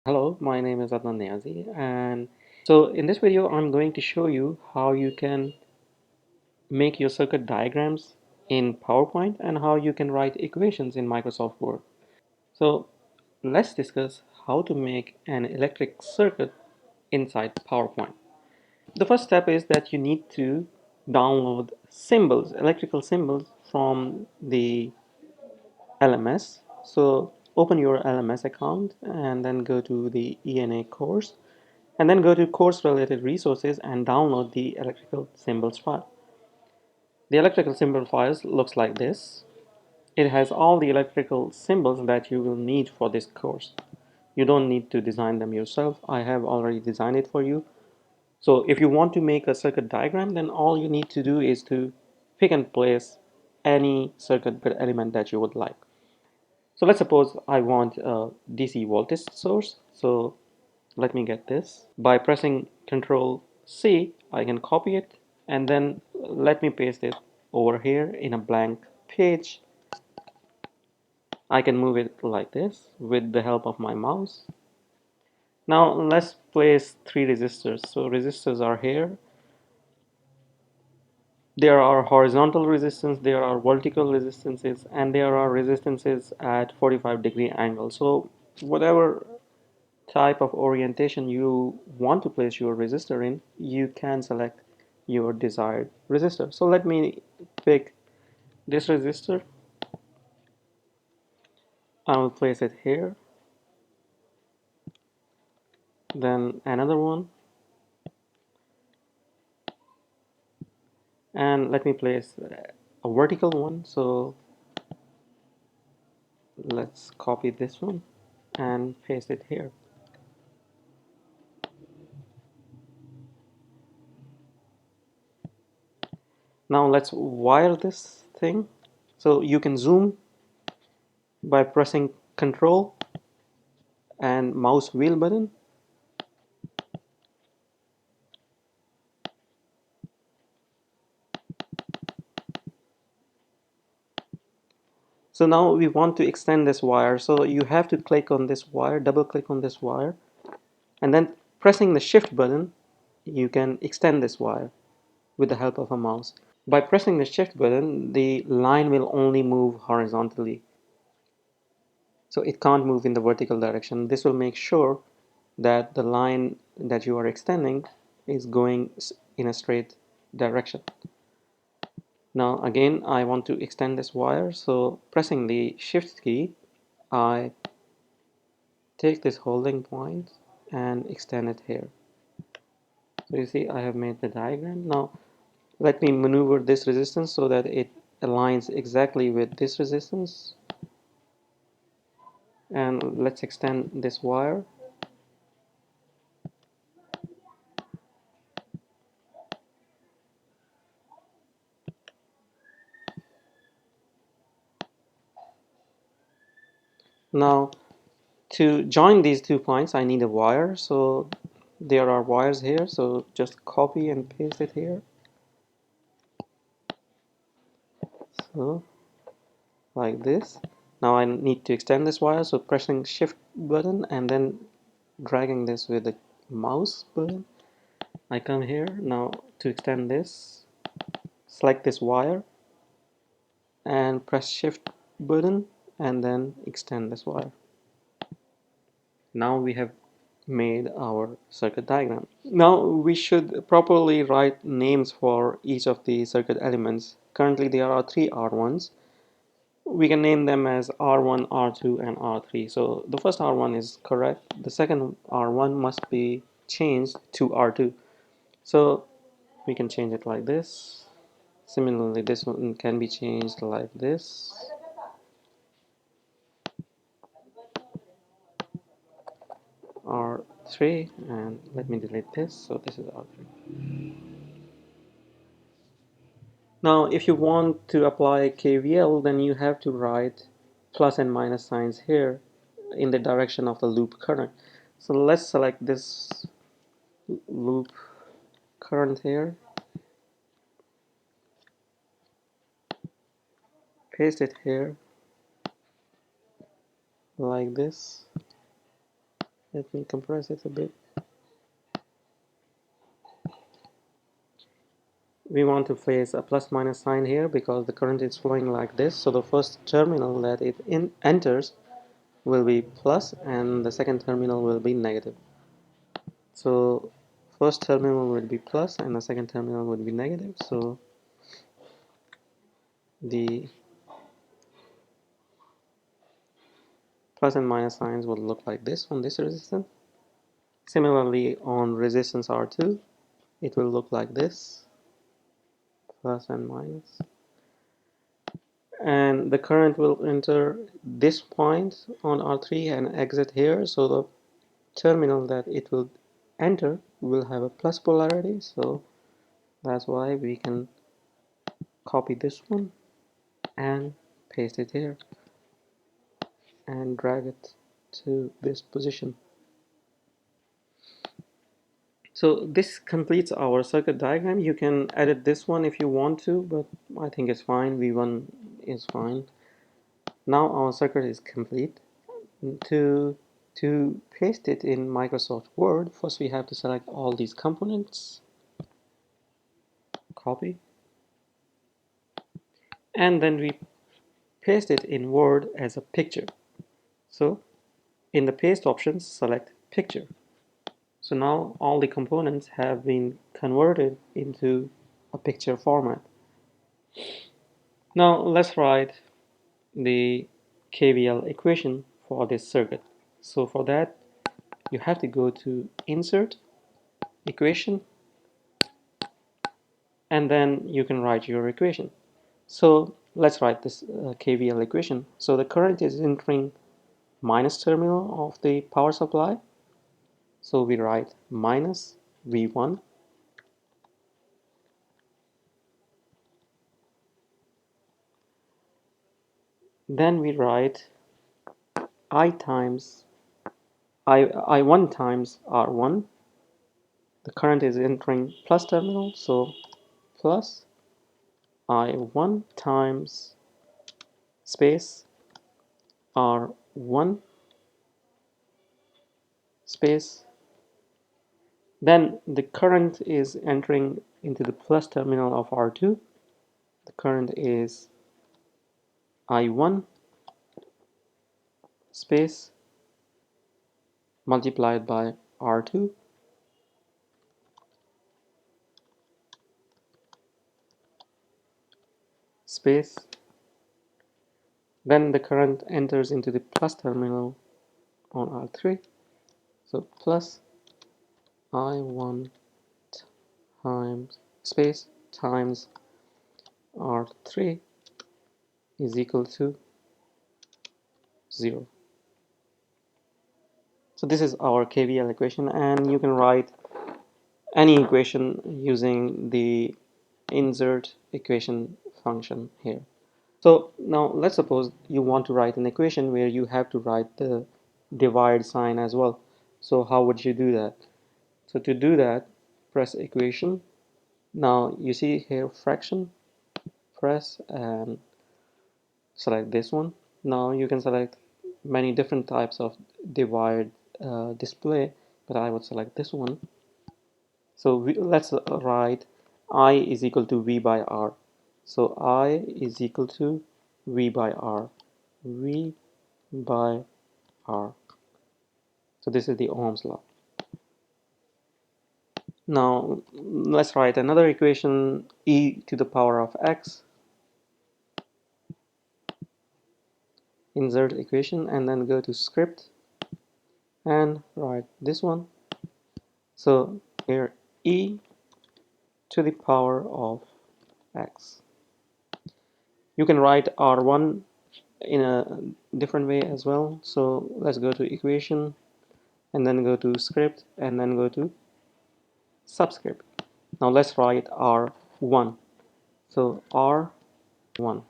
Hello, my name is Adnan Niazi, and so in this video, I'm going to show you how you can make your circuit diagrams in PowerPoint and how you can write equations in Microsoft Word. So let's discuss how to make an electric circuit inside PowerPoint. The first step is that you need to download symbols, electrical symbols from the LMS. So open your LMS account and then go to the ENA course and then go to course related resources and download the electrical symbols file. The electrical symbol files looks like this. It has all the electrical symbols that you will need for this course. You don't need to design them yourself. I have already designed it for you. So if you want to make a circuit diagram, then all you need to do is to pick and place any circuit element that you would like. So let's suppose I want a DC voltage source. So let me get this. By pressing Control C, I can copy it and then let me paste it over here in a blank page. I can move it like this with the help of my mouse. Now let's place three resistors. So resistors are here. There are horizontal resistance, there are vertical resistances, and there are resistances at 45-degree angle. So whatever type of orientation you want to place your resistor in, you can select your desired resistor. So let me pick this resistor. I will place it here, then another one, and let me place a vertical one. So let's copy this one and paste it here. Now let's wire this thing. So you can zoom by pressing Control and mouse wheel button. So now we want to extend this wire. So you have to click on this wire, double click on this wire, and then pressing the shift button, you can extend this wire with the help of a mouse. By pressing the shift button, the line will only move horizontally. So it can't move in the vertical direction. This will make sure that the line that you are extending is going in a straight direction. Now again, I want to extend this wire. So pressing the shift key, I take this holding point and extend it here. So you see I have made the diagram. Now let me maneuver this resistance so that it aligns exactly with this resistance, and let's extend this wire. Now to join these two points I need a wire, so there are wires here, so just copy and paste it here. So like this. Now I need to extend this wire, so pressing shift button and then dragging this with the mouse button, I come here. Now to extend this, select this wire and press shift button and then extend this wire. Now we have made our circuit diagram. Now we should properly write names for each of the circuit elements. Currently there are three R1s. We can name them as R1, R2 and R3. So the first R1 is correct. The second R1 must be changed to R2. So we can change it like this. Similarly, this one can be changed like this. R3, and let me delete this. So this is R3. Now, if you want to apply KVL, then you have to write plus and minus signs here in the direction of the loop current. So let's select this loop current here, paste it here like this. Let me compress it a bit. We want to place a plus minus sign here because the current is flowing like this. So the first terminal that it enters will be plus and the second terminal will be negative. So first terminal will be plus and the second terminal will be negative. So the plus and minus signs will look like this on this resistance. Similarly on resistance R2 it will look like this, plus and minus. And the current will enter this point on R3 and exit here. So the terminal that it will enter will have a plus polarity. So that's why we can copy this one and paste it here and drag it to this position. So this completes our circuit diagram. You can edit this one if you want to, but I think it's fine. V1 is fine. Now our circuit is complete. To paste it in Microsoft Word, first we have to select all these components, copy, and then we paste it in Word as a picture. So in the paste options, select picture. So now all the components have been converted into a picture format. Now let's write the KVL equation for this circuit. So for that, you have to go to Insert, Equation, and then you can write your equation. So let's write this KVL equation. So the current is entering minus terminal of the power supply. So we write minus V1 then we write I1 times R1. The current is entering plus terminal, so plus I1 times space R1 space. Then the current is entering into the plus terminal of R2. The current is I1 space multiplied by R2 space. Then the current enters into the plus terminal on R3. So plus I1 times space times R3 is equal to 0. So this is our KVL equation, and you can write any equation using the insert equation function here. So now let's suppose you want to write an equation where you have to write the divide sign as well. So how would you do that? So to do that, press equation. Now you see here fraction, press and select this one. Now you can select many different types of divide display, but I would select this one. So let's write I is equal to V by R. So I is equal to V by R. V by R. So this is the Ohm's law. Now let's write another equation, e to the power of x. Insert equation and then go to script and write this one. So here e to the power of x. You can write R1 in a different way as well. So let's go to equation and then go to script and then go to subscript. Now let's write R1. So R1.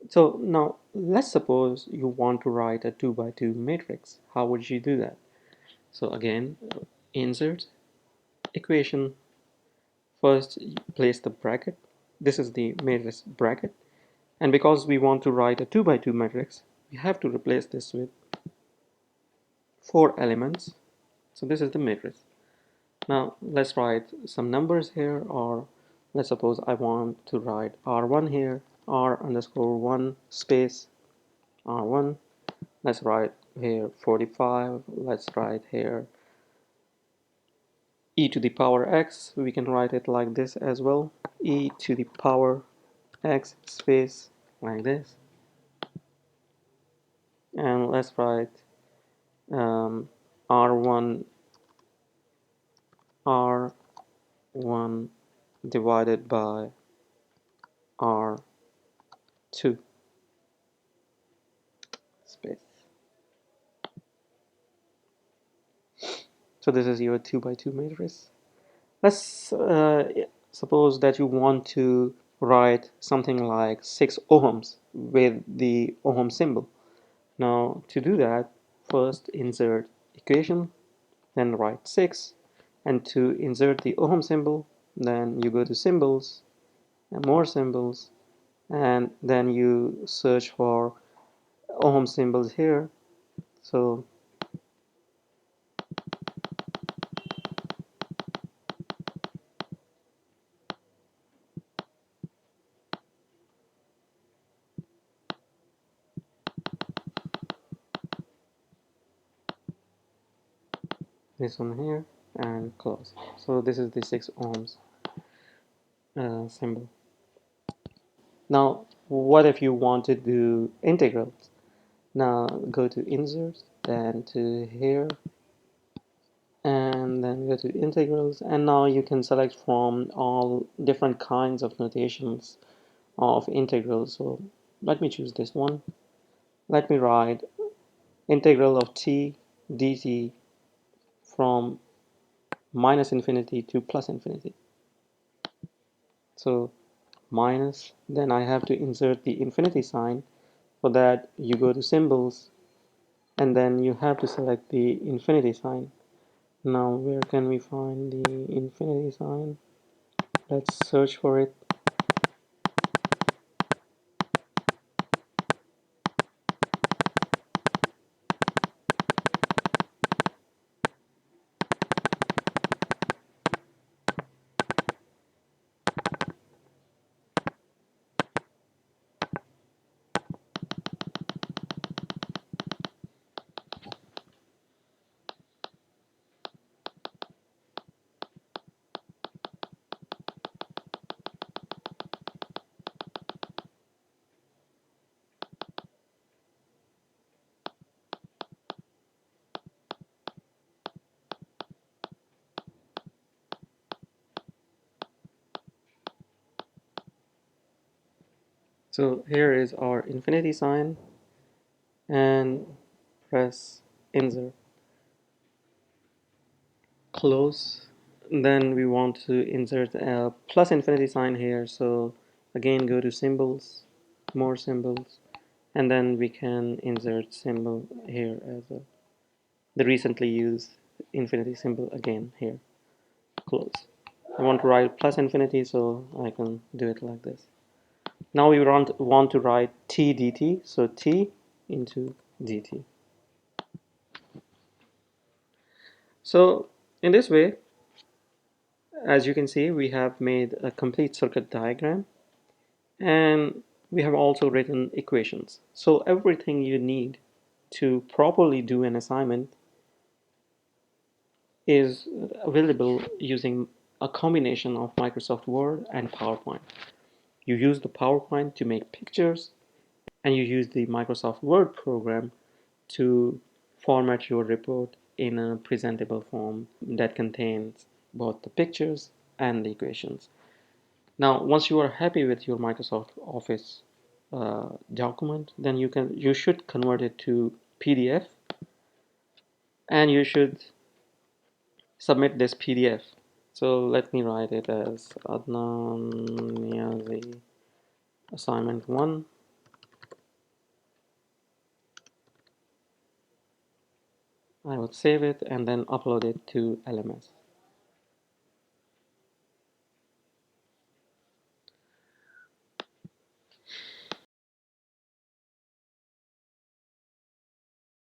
So now let's suppose you want to write a 2 by 2 matrix. How would you do that? So again, insert equation. First place the bracket. This is the matrix bracket. And because we want to write a 2 by 2 matrix, we have to replace this with 4 elements. So this is the matrix. Now let's write some numbers here, or let's suppose I want to write R1 here, R underscore 1 space R1. Let's write here 45. Let's write here e to the power x. We can write it like this as well. E to the power x space like this. And let's write R1 R1 divided by R2 space. So this is your 2 by 2 matrix. Let's suppose that you want to write something like 6 ohms with the ohm symbol. Now to do that, first insert equation, then write 6, and to insert the ohm symbol, then you go to symbols and more symbols, and then you search for ohm symbols here. So this one here and close. So this is the 6 ohms symbol. Now what if you want to do integrals? Now go to insert, then to here, and then go to integrals, and now you can select from all different kinds of notations of integrals. So let me choose this one. Let me write integral of t dt from minus infinity to plus infinity. So minus, then I have to insert the infinity sign. For that you go to symbols, and then you have to select the infinity sign. Now where can we find the infinity sign? Let's search for it. So here is our infinity sign, and press insert, close. Then we want to insert a plus infinity sign here, so again go to symbols, more symbols, and then we can insert symbol here as a, the recently used infinity symbol again here, close. I want to write plus infinity, so I can do it like this. Now we want to write t dt, so t into dt. So in this way, as you can see, we have made a complete circuit diagram, and we have also written equations. So everything you need to properly do an assignment is available using a combination of Microsoft Word and PowerPoint. You use the PowerPoint to make pictures, and you use the Microsoft Word program to format your report in a presentable form that contains both the pictures and the equations. Now, once you are happy with your Microsoft Office document, then you should convert it to PDF, and you should submit this PDF. So let me write it as Adnan Niazi assignment 1. I would save it and then upload it to LMS.